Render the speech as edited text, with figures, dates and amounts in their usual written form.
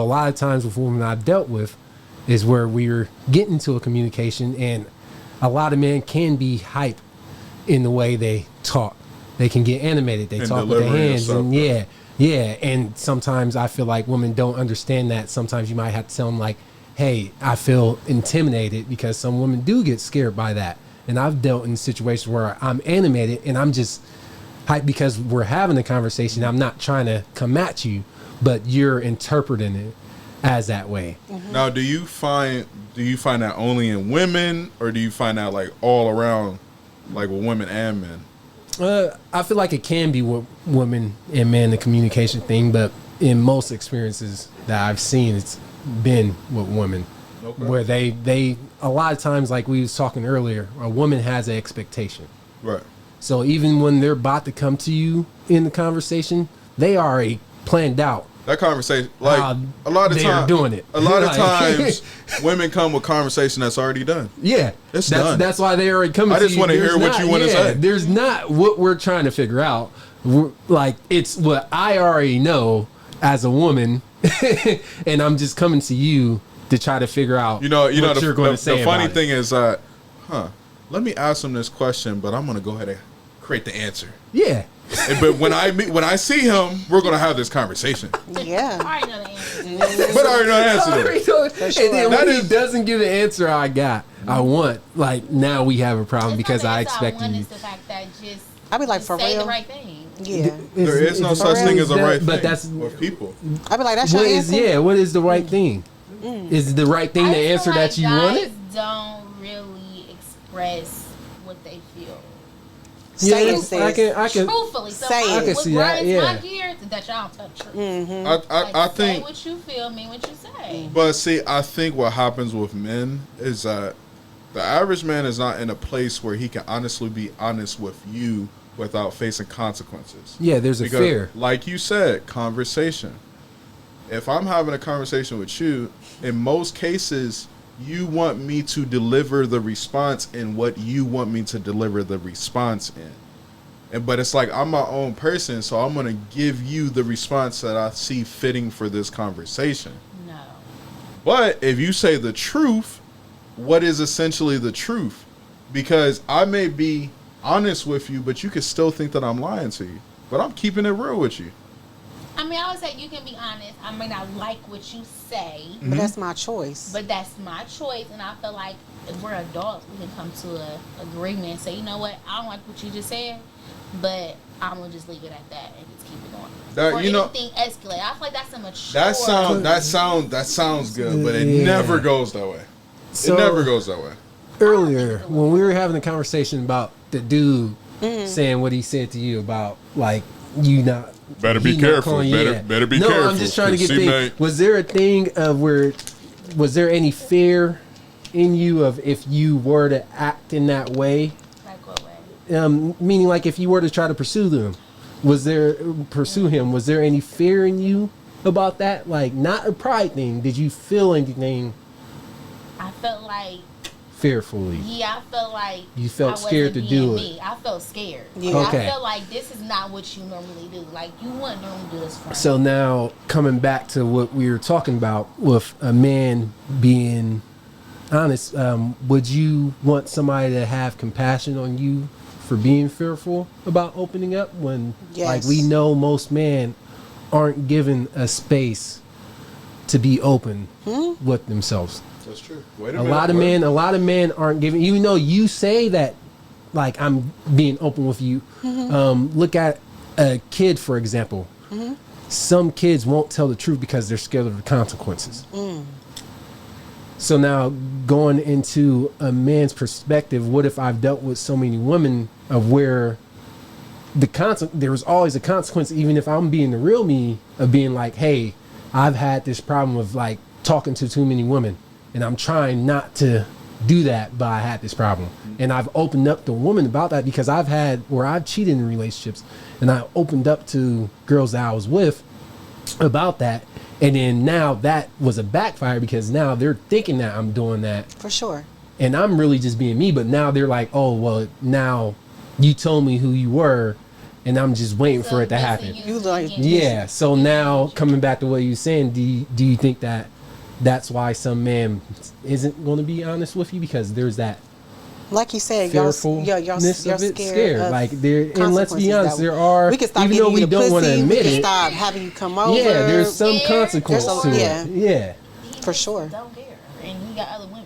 A lot of times with women I've dealt with is where we're getting to a communication, and a lot of men can be hype in the way they talk. They can get animated. They talk with their hands, and yeah. And sometimes I feel like women don't understand that. Sometimes you might have to tell them like, hey, I feel intimidated, because some women do get scared by that. And I've dealt in situations where I'm animated and I'm just hyped because we're having a conversation. I'm not trying to come at you, but you're interpreting it as that way. Mm-hmm. Now, do you find that only in women, or do you find that like all around, like with women and men? I feel like it can be with women and men, the communication thing, but in most experiences that I've seen, it's been with women. Okay. Where they a lot of times, like we was talking earlier, a woman has an expectation. Right. So even when they're about to come to you in the conversation, they already planned out that conversation. Like a lot of times, doing it. A lot of times, women come with conversation that's already done. Yeah, it's done. That's why they already come. I just want to hear what you want to say. There's not what we're trying to figure out. Like, it's what I already know as a woman, and I'm just coming to you to try to figure out. What you're going to say. The funny thing is, let me ask him this question, but I'm going to go ahead and create the answer. Yeah. But when I see him, we're gonna have this conversation. Yeah. I already know the answer. But I already know the answer. And then when he doesn't give the answer I got, I want, like, now we have a problem because I expect you. The fact that just I be like, for say real. the right thing. Yeah. There is no such thing as a right thing. But that's with people. I be like, that's your answer. Yeah. What is the right thing? Is the right thing the answer that you wanted? Don't really express what they feel. Say it, I can truthfully. So say it. I can see that. Yeah. My gear that y'all tell the truth. Mm-hmm. I think. Say what you feel, mean what you say. But see, I think what happens with men is that the average man is not in a place where he can honestly be honest with you without facing consequences. Yeah, there's a fear. Like you said, conversation. If I'm having a conversation with you, in most cases, you want me to deliver the response in what you want me to deliver the response in. But it's like I'm my own person, so I'm going to give you the response that I see fitting for this conversation. No. But if you say the truth, what is essentially the truth? Because I may be honest with you, but you could still think that I'm lying to you. But I'm keeping it real with you. I mean, I always say you can be honest. I may not like what you say. But that's my choice. But that's my choice. And I feel like if we're adults, we can come to an agreement and say, you know what, I don't like what you just said, but I'm going to just leave it at that and just keep it going. Or anything escalate. I feel like that's a mature... That sounds good, but it never goes that way. It never goes that way. Earlier, when we were having a conversation about the dude saying what he said to you about, like, you not... Better be careful. Better be careful. No, I'm just trying to get things. Was there a thing of was there any fear in you of if you were to act in that way? Like what way? Meaning, like, if you were to try to pursue him, was there any fear in you about that? Like, not a pride thing. Did you feel anything? I felt like fearfully. Yeah, I felt like you felt scared to do it. I felt scared. Yeah. Okay. I felt like this is not what you normally do. Like, you wouldn't normally do this for me. So now coming back to what we were talking about with a man being honest, would you want somebody to have compassion on you for being fearful about opening up when, like, we know most men aren't given a space to be open with themselves? That's true. A lot of men aren't giving, even though you say that, like, I'm being open with you. Look at a kid, for example. Some kids won't tell the truth because they're scared of the consequences. So now going into a man's perspective, what if I've dealt with so many women of where there was always a consequence, even if I'm being the real me, of being like, hey, I've had this problem of, like, talking to too many women. And I'm trying not to do that, but I had this problem. And I've opened up to women about that because I've cheated in relationships, and I opened up to girls that I was with about that. And then now that was a backfire because now they're thinking that I'm doing that. For sure. And I'm really just being me, but now they're like, oh, well, now you told me who you were, and I'm just waiting for it to happen. You like- Yeah. So now coming back to what you're saying, do you think that that's why some man isn't going to be honest with you because there's that like you said, y'all fearfulness y'all of it, scared. scared. Like there, and let's be honest, there are. We can stop even though giving we you the don't want to pussy, admit we can it. stop having you come over. Yeah, there's some There- consequence There's to a- yeah. it. Yeah. He For just sure. don't care, and he got other women.